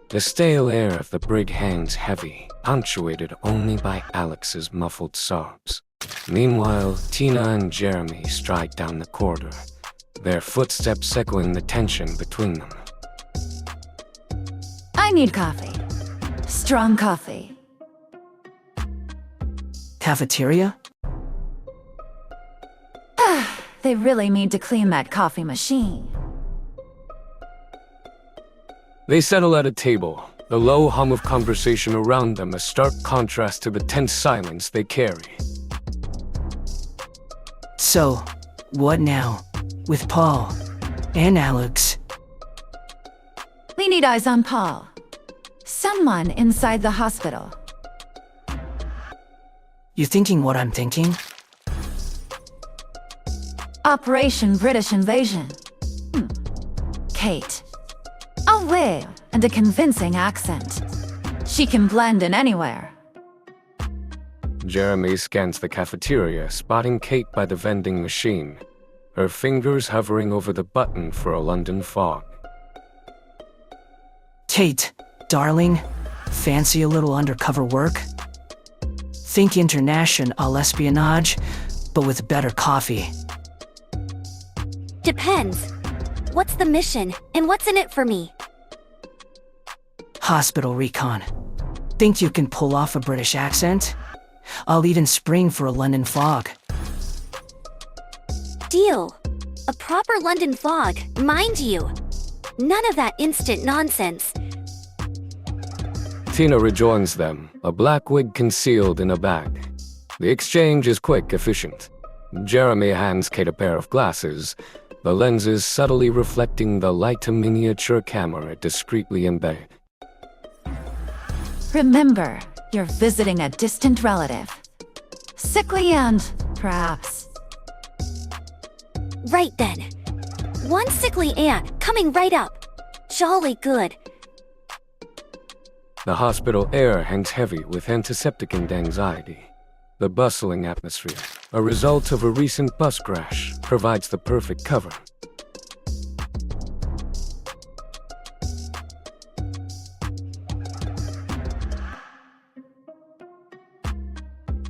The stale air of the brig hangs heavy, punctuated only by Alex's muffled sobs. Meanwhile, Tina and Jeremy stride down the corridor, their footsteps echoing the tension between them. I need coffee. Strong coffee. Cafeteria? They really need to clean that coffee machine. They settle at a table, the low hum of conversation around them a stark contrast to the tense silence they carry. So, what now? With Paul and Alex. We need eyes on Paul. Someone inside the hospital. You thinking what I'm thinking? Operation British Invasion. Kate. A whale and a convincing accent. She can blend in anywhere. Jeremy scans the cafeteria, spotting Kate by the vending machine, her fingers hovering over the button for a London fog. Kate, darling, fancy a little undercover work? Think international espionage, but with better coffee. Depends. What's the mission, and what's in it for me? Hospital recon. Think you can pull off a British accent? I'll even spring for a London fog. Deal. A proper London fog, mind you. None of that instant nonsense. Tina rejoins them, a black wig concealed in a bag. The exchange is quick, efficient. Jeremy hands Kate a pair of glasses, the lenses subtly reflecting the light miniature camera discreetly embedded. Remember, you're visiting a distant relative. Sickly and, perhaps. Right then. One sickly aunt coming right up. Jolly good. The hospital air hangs heavy with antiseptic and anxiety. The bustling atmosphere, a result of a recent bus crash, provides the perfect cover.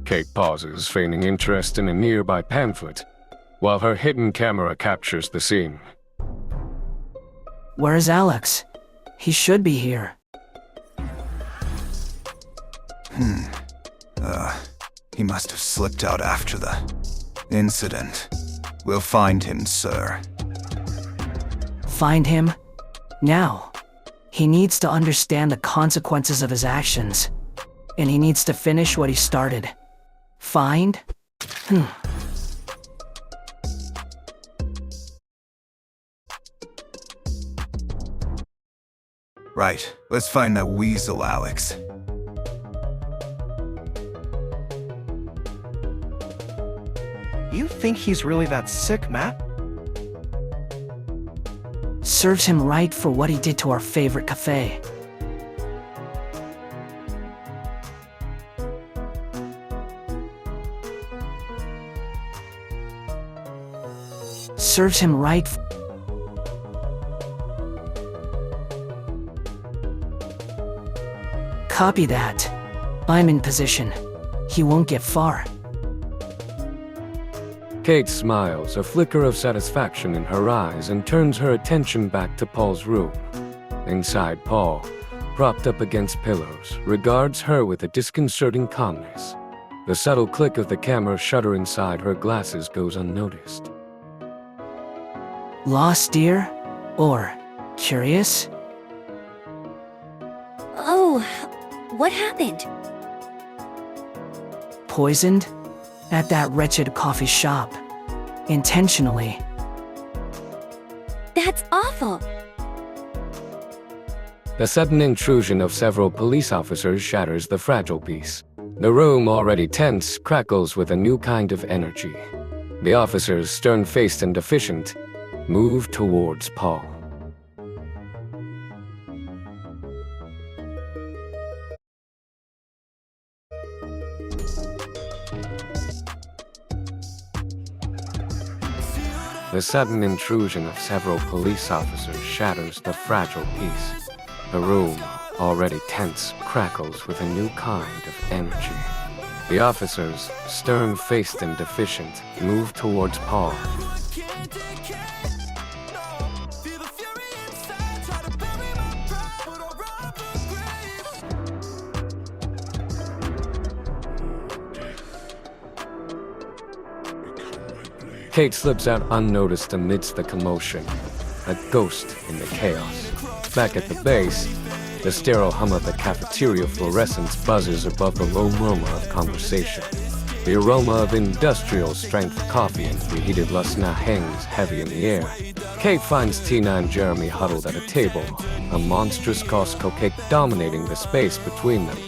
Kate pauses, feigning interest in a nearby pamphlet, while her hidden camera captures the scene. Where is Alex? He should be here. He must have slipped out after the incident. We'll find him, sir. Find him? Now. He needs to understand the consequences of his actions. And he needs to finish what he started. Find? Right, let's find that weasel, Alex. You think he's really that sick, Matt? Serves him right for what he did to our favorite cafe. Serves him right. Copy that. I'm in position. He won't get far. Kate smiles, a flicker of satisfaction in her eyes, and turns her attention back to Paul's room. Inside, Paul, propped up against pillows, regards her with a disconcerting calmness. The subtle click of the camera shutter inside her glasses goes unnoticed. Lost, dear? Or curious? Oh, what happened? Poisoned? At that wretched coffee shop. Intentionally. That's awful. The sudden intrusion of several police officers shatters the fragile peace. The room, already tense, crackles with a new kind of energy. The officers, stern-faced and efficient, move towards Paul. The sudden intrusion of several police officers shatters the fragile peace. The room, already tense, crackles with a new kind of energy. The officers, stern-faced and deficient, move towards Paul. Kate slips out unnoticed amidst the commotion, a ghost in the chaos. Back at the base, the sterile hum of the cafeteria fluorescence buzzes above the low murmur of conversation. The aroma of industrial-strength coffee and preheated lasna hangs heavy in the air. Kate finds Tina and Jeremy huddled at a table, a monstrous Costco cake dominating the space between them.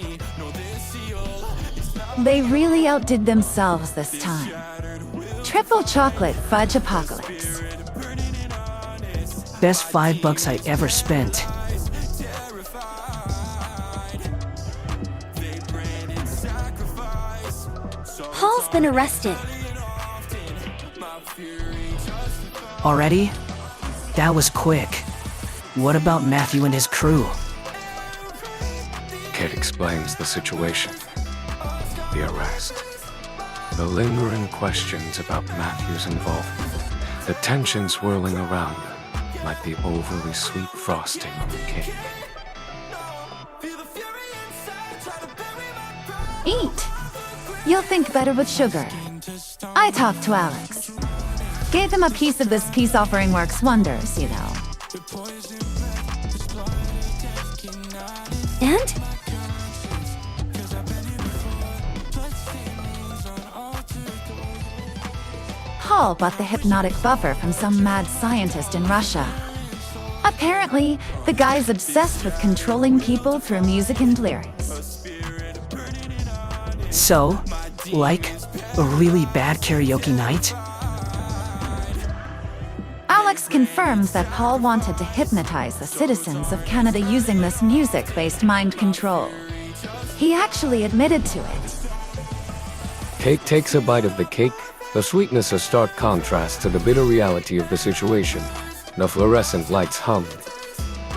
They really outdid themselves this time. Triple chocolate fudge apocalypse. Best $5 I ever spent. Paul's been arrested. Already? That was quick. What about Matthew and his crew? Kate explains the situation. The arrest. The lingering questions about Matthew's involvement. The tension swirling around them, like the overly sweet frosting on the cake. Eat. You'll think better with sugar. I talked to Alex. Gave him a piece of this peace offering works wonders, you know. And? Paul bought the hypnotic buffer from some mad scientist in Russia. Apparently, the guy's obsessed with controlling people through music and lyrics. So, like, a really bad karaoke night? Alex confirms that Paul wanted to hypnotize the citizens of Canada using this music-based mind control. He actually admitted to it. Kate takes a bite of the cake, the sweetness a stark contrast to the bitter reality of the situation. The fluorescent lights hum,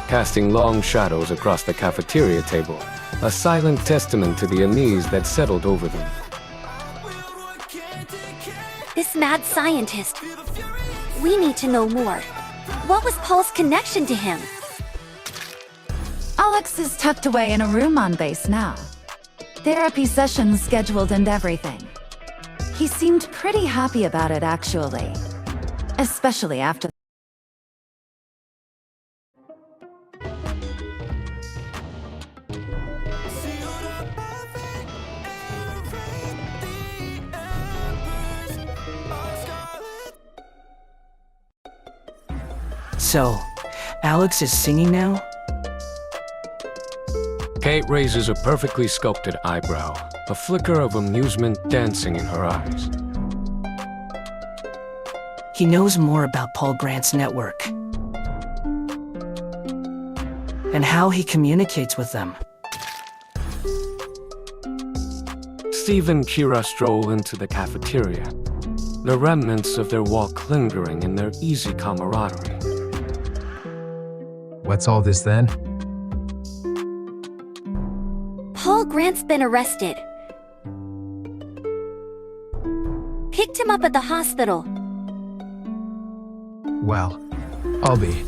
casting long shadows across the cafeteria table, a silent testament to the unease that settled over them. This mad scientist. We need to know more. What was Paul's connection to him? Alex is tucked away in a room on base now. Therapy sessions scheduled and everything. He seemed pretty happy about it, actually. Especially after. So, Alex is singing now? Kate raises a perfectly sculpted eyebrow, a flicker of amusement dancing in her eyes. He knows more about Paul Grant's network. And how he communicates with them. Steve and Kira stroll into the cafeteria, the remnants of their walk lingering in their easy camaraderie. What's all this then? Paul Grant's been arrested. Picked him up at the hospital. Well, I'll be.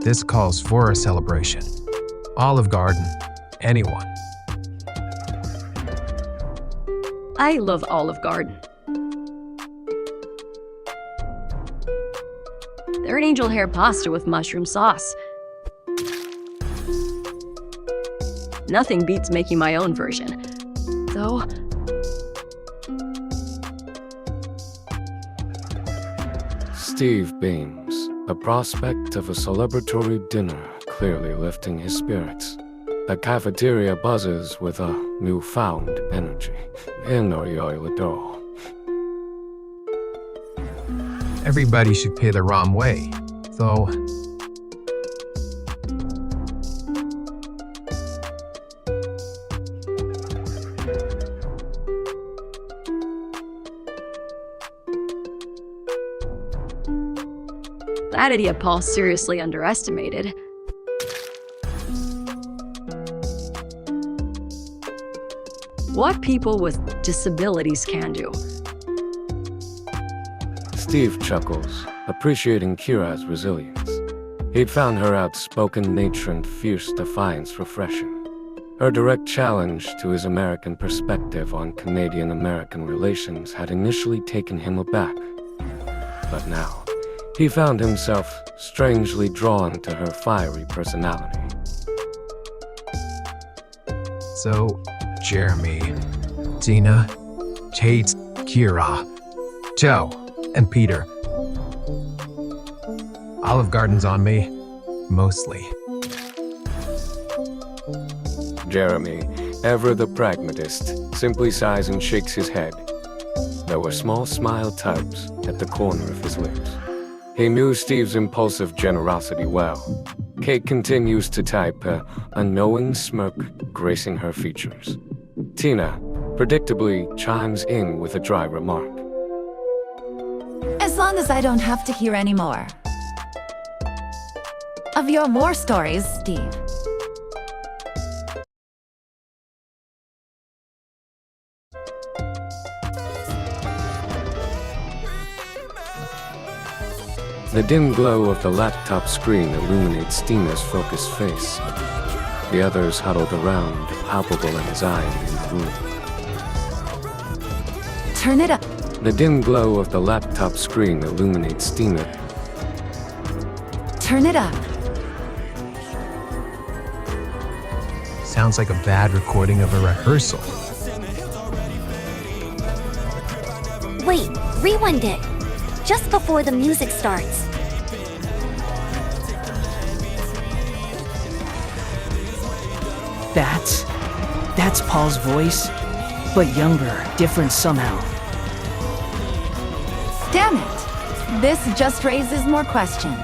This calls for a celebration. Olive Garden. Anyone. I love Olive Garden. They're an angel hair pasta with mushroom sauce. Nothing beats making my own version. Though, Steve beams, the prospect of a celebratory dinner clearly lifting his spirits. The cafeteria buzzes with a newfound energy. Inoyoilado. Everybody should pay the wrong way, though. That idiot Paul seriously underestimated. What people with disabilities can do. Steve chuckles, appreciating Kira's resilience. He'd found her outspoken nature and fierce defiance refreshing. Her direct challenge to his American perspective on Canadian-American relations had initially taken him aback. But now, he found himself strangely drawn to her fiery personality. So, Jeremy, Tina, Tate, Kira, Joe, and Peter. Olive Garden's on me, mostly. Jeremy, ever the pragmatist, simply sighs and shakes his head. There were small smile tubs at the corner of his lips. He knew Steve's impulsive generosity well. Kate continues to type, a knowing smirk gracing her features. Tina, predictably, chimes in with a dry remark. As long as I don't have to hear any more of your war stories, Steve. The dim glow of the laptop screen illuminates Tina's focused face. The others huddled around, palpable anxiety in the room. Turn it up. The dim glow of the laptop screen illuminates Tina. Turn it up. Sounds like a bad recording of a rehearsal. Wait, rewind it. Just before the music starts. That's Paul's voice, but younger, different somehow. Damn it. This just raises more questions.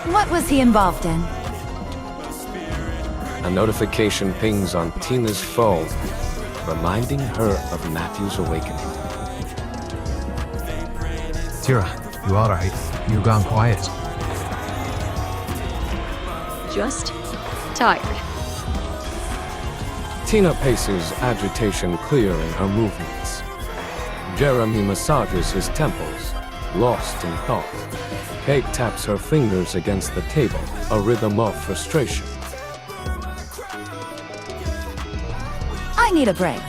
What was he involved in? A notification pings on Tina's phone, reminding her of Matthew's awakening. Tira, you alright? You gone quiet. Just tired. Tina paces, agitation clear in her movements. Jeremy massages his temples, lost in thought. Kate taps her fingers against the table, a rhythm of frustration. I need a break.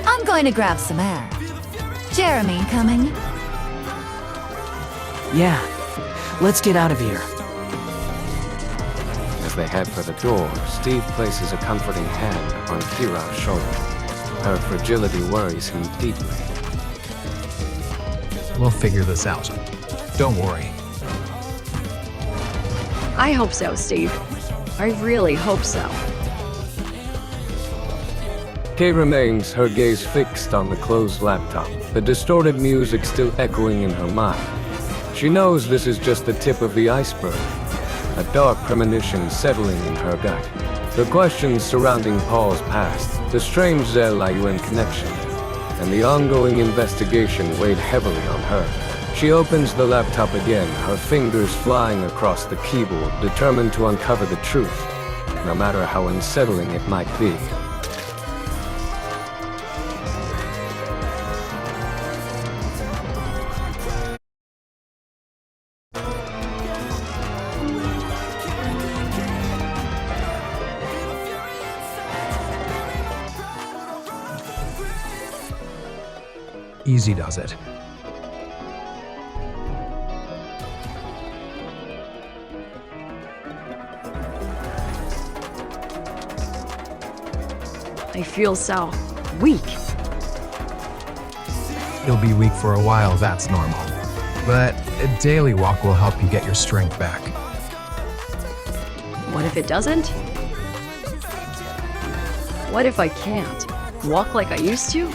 I'm going to grab some air. Jeremy coming? Yeah, let's get out of here. As they head for the door, Steve places a comforting hand on Kira's shoulder. Her fragility worries him deeply. We'll figure this out. Don't worry. I hope so, Steve. I really hope so. Kay remains, her gaze fixed on the closed laptop, the distorted music still echoing in her mind. She knows this is just the tip of the iceberg, a dark premonition settling in her gut. The questions surrounding Paul's past, the strange Zell-Yuen connection, and the ongoing investigation weighed heavily on her. She opens the laptop again, her fingers flying across the keyboard, determined to uncover the truth, no matter how unsettling it might be. Easy does it. I feel so weak. You'll be weak for a while, that's normal. But a daily walk will help you get your strength back. What if it doesn't? What if I can't walk like I used to?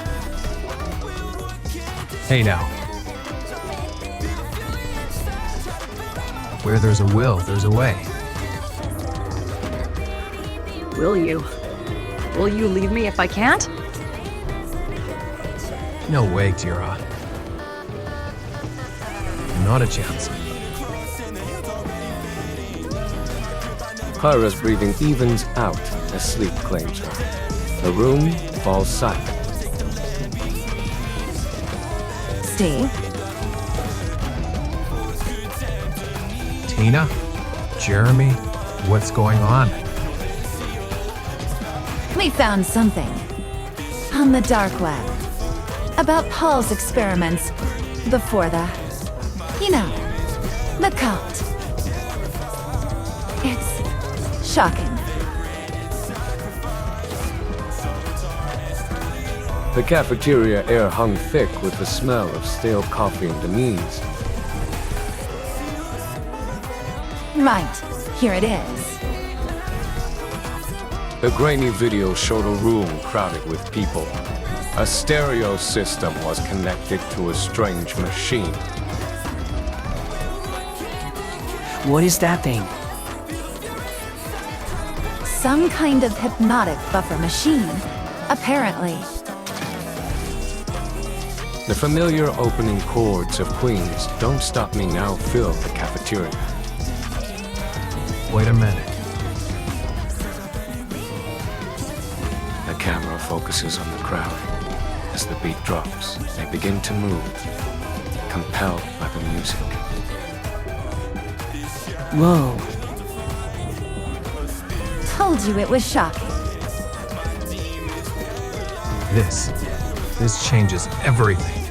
Hey now. Where there's a will, there's a way. Will you? Will you leave me if I can't? No way, Tira. Not a chance. Hara's breathing evens out as sleep claims her. The room falls silent. Steve? Tina? Jeremy? What's going on? We found something. On the dark web. About Paul's experiments before the... You know, the cult. It's shocking. The cafeteria air hung thick with the smell of stale coffee and anise. Right, here it is. The grainy video showed a room crowded with people. A stereo system was connected to a strange machine. What is that thing? Some kind of hypnotic buffer machine, apparently. The familiar opening chords of Queen's Don't Stop Me Now fill the cafeteria. Wait a minute. The camera focuses on the crowd. As the beat drops, they begin to move, compelled by the music. Whoa. Told you it was shocking. This changes everything.